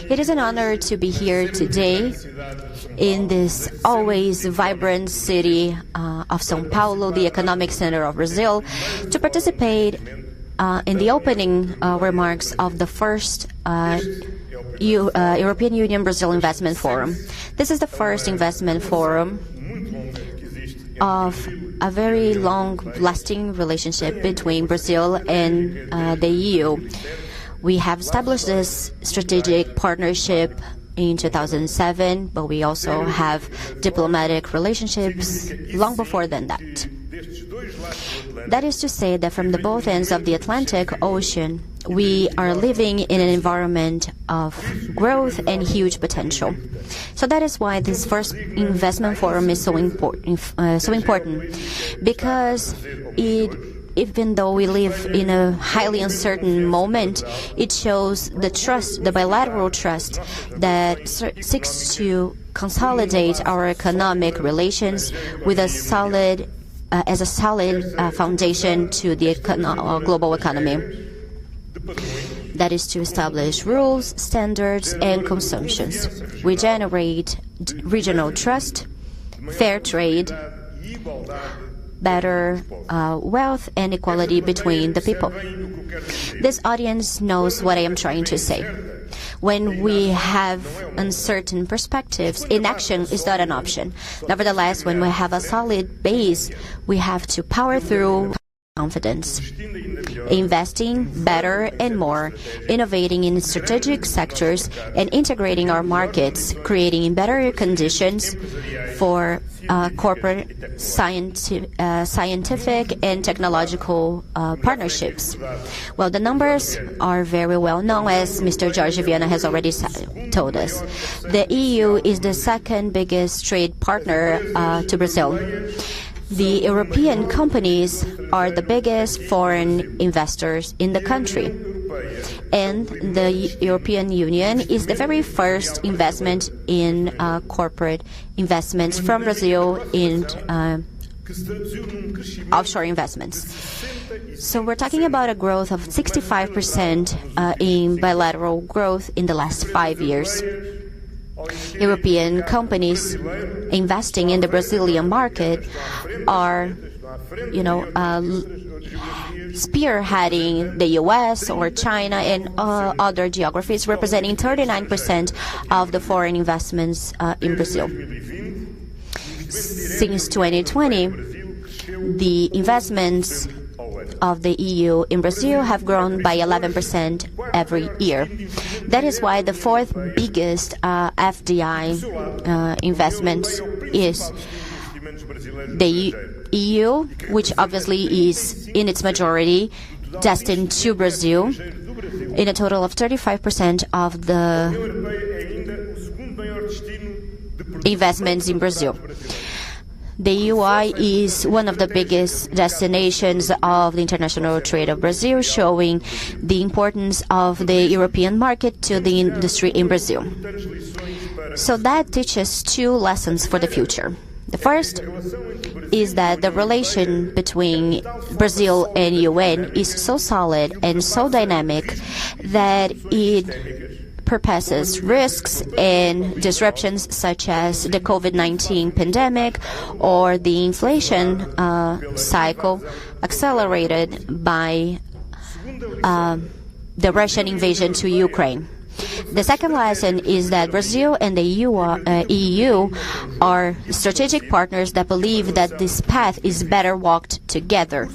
It is an honor to be here today in this always vibrant city of São Paulo, the economic center of Brazil, to participate in the opening remarks of the first European Union Brazil Investment Forum. This is the first investment forum of a very long-lasting relationship between Brazil and the EU. We have established this strategic partnership in 2007, but we also have diplomatic relationships long before than that. That is to say that from the both ends of the Atlantic Ocean, we are living in an environment of growth and huge potential. So that is why this first investment forum is so important, because even though we live in a highly uncertain moment, it shows the trust, the bilateral trust that seeks to consolidate our economic relations with a solid foundation to the global economy. That is to establish rules, standards, and consumptions. We generate regional trust, fair trade, better wealth, and equality between the people. This audience knows what I am trying to say. When we have uncertain perspectives, inaction is not an option. Nevertheless, when we have a solid base, we have to power through confidence, investing better and more, innovating in strategic sectors, and integrating our markets, creating better conditions for corporate scientific and technological partnerships. Well, the numbers are very well known, as Mr. Jorge Viana has already told us. The EU is the second biggest trade partner to Brazil. The European companies are the biggest foreign investors in the country. And the European Union is the very first investment in corporate investments from Brazil in offshore investments. So we're talking about a growth of 65% in bilateral growth in the last 5 years. European companies investing in the Brazilian market are, spearheading the US or China and other geographies, representing 39% of the foreign investments in Brazil. Since 2020, the investments of the EU in Brazil have grown by 11% every year. That is why the fourth biggest FDI investment is the EU, which obviously is in its majority destined to Brazil, in a total of 35% of the investments in Brazil. The UI is one of the biggest destinations of the international trade of Brazil, showing the importance of the European market to the industry in Brazil. So that teaches two lessons for the future. The first is that the relation between Brazil and UN is so solid and so dynamic that it surpasses risks and disruptions such as the COVID-19 pandemic or the inflation cycle accelerated by the Russian invasion to Ukraine. The second lesson is that Brazil and the EU are strategic partners that believe that this path is better walked together.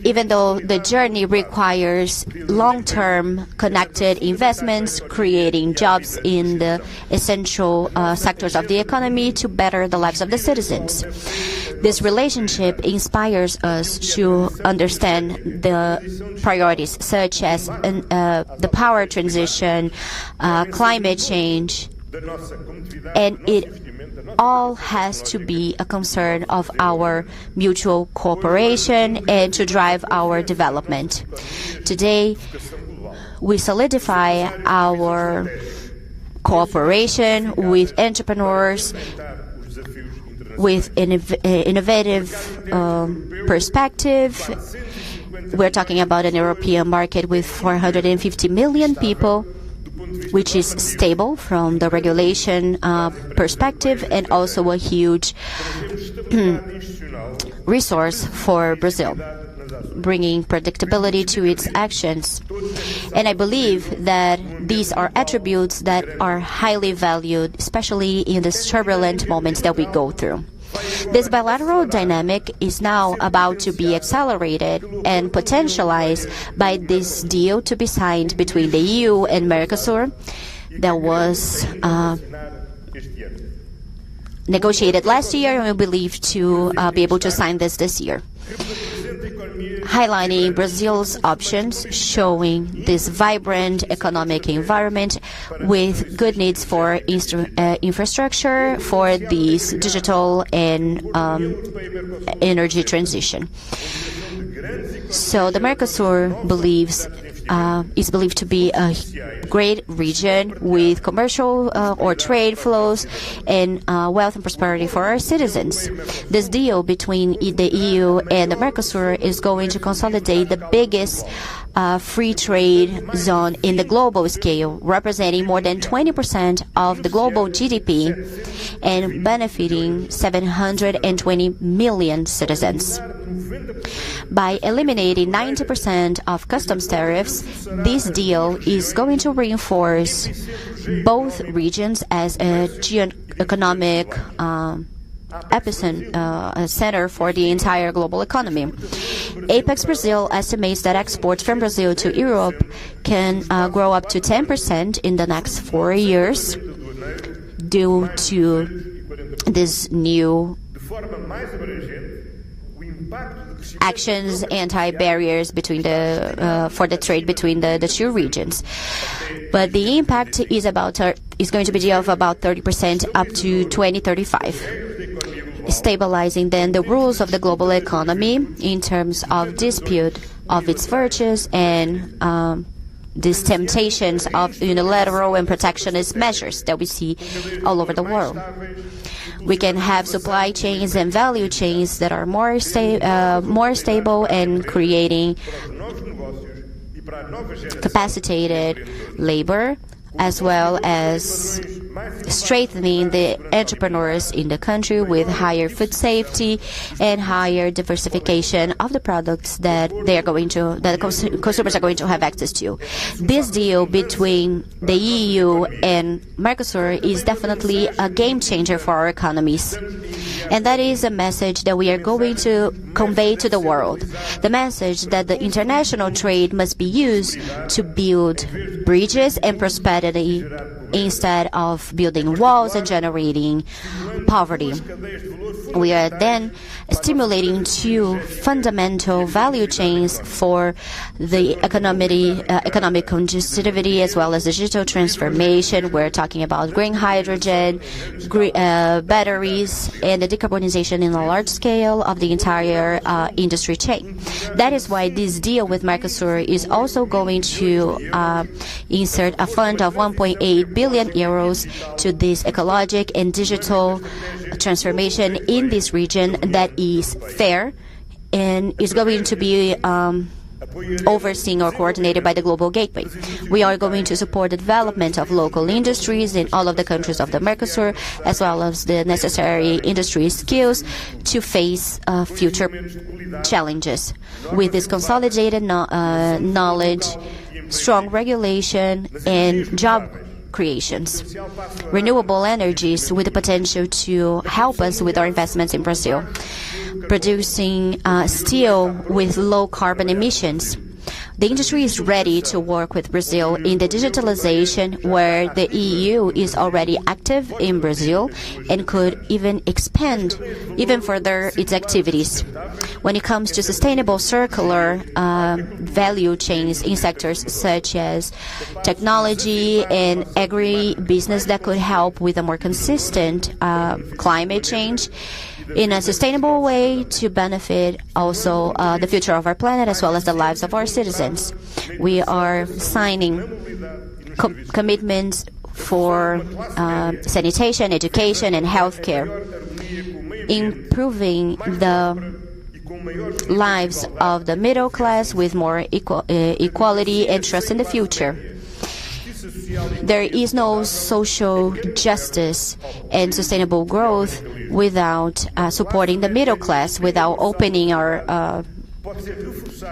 Even though the journey requires long-term connected investments, creating jobs in the essential sectors of the economy to better the lives of the citizens. This relationship inspires us to understand the priorities such as the power transition, climate change, and it all has to be a concern of our mutual cooperation and to drive our development. Today, we solidify our cooperation with entrepreneurs, with innovative perspective, we're talking about an European market with 450 million people, which is stable from the regulation perspective, and also a huge resource for Brazil, bringing predictability to its actions. And I believe that these are attributes that are highly valued, especially in these turbulent moments that we go through. This bilateral dynamic is now about to be accelerated and potentialized by this deal to be signed between the EU and Mercosur that was negotiated last year, and we believe to be able to sign this year. Highlighting Brazil's options, showing this vibrant economic environment with good needs for infrastructure for this digital and energy transition. So the Mercosur is believed to be a great region with commercial or trade flows and wealth and prosperity for our citizens. This deal between the EU and the Mercosur is going to consolidate the biggest free trade zone in the global scale, representing more than 20% of the global GDP and benefiting 720 million citizens. By eliminating 90% of customs tariffs, this deal is going to reinforce both regions as a geo-economic center for the entire global economy. Apex Brazil estimates that exports from Brazil to Europe can grow up to 10% in the next 4 years due to this new actions, anti-barriers between for the trade between the two regions. But the impact is going to be of about 30% up to 2035. Stabilizing then the rules of the global economy in terms of dispute of its virtues and these temptations of unilateral and protectionist measures that we see all over the world. We can have supply chains and value chains that are more stable and creating capacitated labor, as well as strengthening the entrepreneurs in the country with higher food safety and higher diversification of the products that consumers are going to have access to. This deal between the EU and Mercosur is definitely a game changer for our economies. And that is a message that we are going to convey to the world. The message that the international trade must be used to build bridges and prosperity instead of building walls and generating poverty. We are then stimulating two fundamental value chains for the economic conductivity as well as digital transformation. We're talking about green hydrogen, batteries, and the decarbonization in a large scale of the entire industry chain. That is why this deal with Mercosur is also going to insert a fund of 1.8 billion euros to this ecologic and digital transformation in this region that is fair and is going to be overseen or coordinated by the Global Gateway. We are going to support the development of local industries in all of the countries of the Mercosur, as well as the necessary industry skills to face future challenges. With this consolidated knowledge, strong regulation, and job creations. Renewable energies with the potential to help us with our investments in Brazil. Producing steel with low carbon emissions. The industry is ready to work with Brazil in the digitalization where the EU is already active in Brazil and could even expand even further its activities. When it comes to sustainable circular value chains in sectors such as technology and agri-business that could help with a more consistent climate change in a sustainable way to benefit also the future of our planet as well as the lives of our citizens. We are signing commitments for sanitation, education, and healthcare, improving the lives of the middle class with more equality and trust in the future. There is no social justice and sustainable growth without supporting the middle class, without opening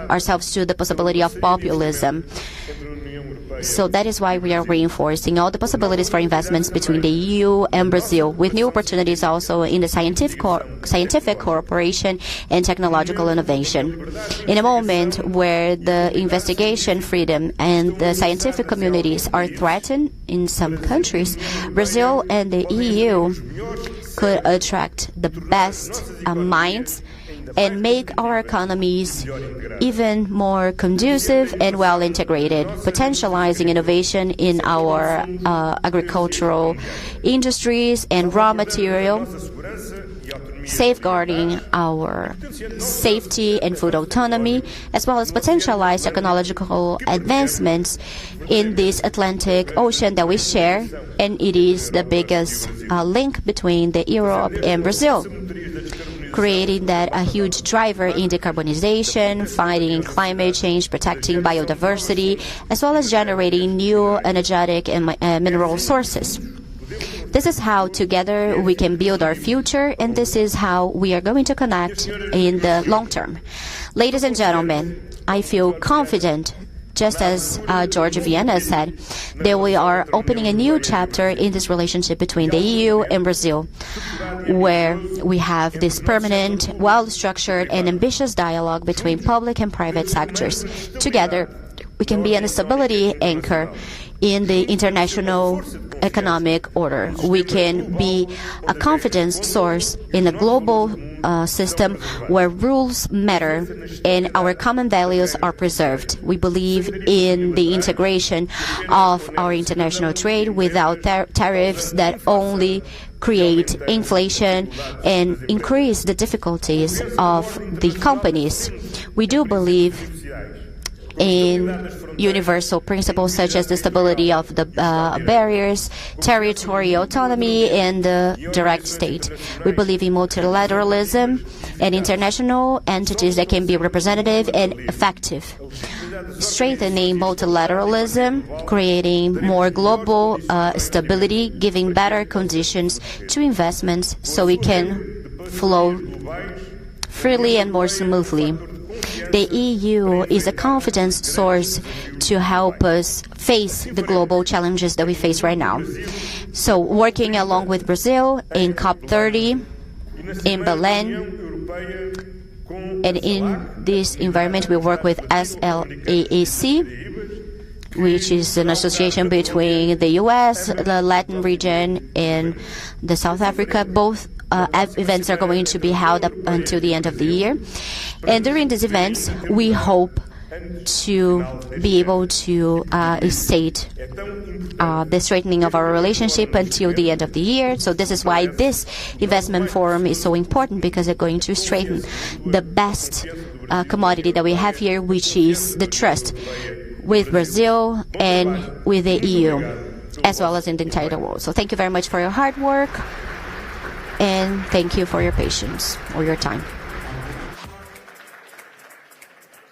ourselves to the possibility of populism. So that is why we are reinforcing all the possibilities for investments between the EU and Brazil, with new opportunities also in the scientific cooperation and technological innovation. In a moment where the investigation freedom and the scientific communities are threatened in some countries, Brazil and the EU could attract the best minds and make our economies even more conducive and well integrated, potentializing innovation in our agricultural industries and raw material, safeguarding our safety and food autonomy, as well as potentialize technological advancements in this Atlantic Ocean that we share, and it is the biggest link between Europe and Brazil, creating that a huge driver in decarbonization, fighting climate change, protecting biodiversity, as well as generating new energetic and mineral sources. This is how together we can build our future, and this is how we are going to connect in the long term. Ladies and gentlemen, I feel confident, just as George Viana said, that we are opening a new chapter in this relationship between the EU and Brazil, where we have this permanent, well-structured and ambitious dialogue between public and private sectors. Together, we can be a stability anchor in the international economic order. We can be a confidence source in a global system where rules matter and our common values are preserved. We believe in the integration of our international trade without tariffs that only create inflation and increase the difficulties of the companies. We do believe in universal principles such as the stability of the barriers, territorial autonomy, and the direct state. We believe in multilateralism and international entities that can be representative and effective. Strengthening multilateralism, creating more global stability, giving better conditions to investments so we can flow freely and more smoothly. The EU is a confidence source to help us face the global challenges that we face right now. So working along with Brazil in COP30, in Berlin, and in this environment we work with SLAAC, which is an association between the US, the Latin region, and the South Africa. Both events are going to be held up until the end of the year. And during these events, we hope to be able to state the straightening of our relationship until the end of the year. So this is why this investment forum is so important, because it's going to strengthen the best commodity that we have here, which is the trust with Brazil and with the EU, as well as in the entire world. So thank you very much for your hard work, and thank you for your patience or your time.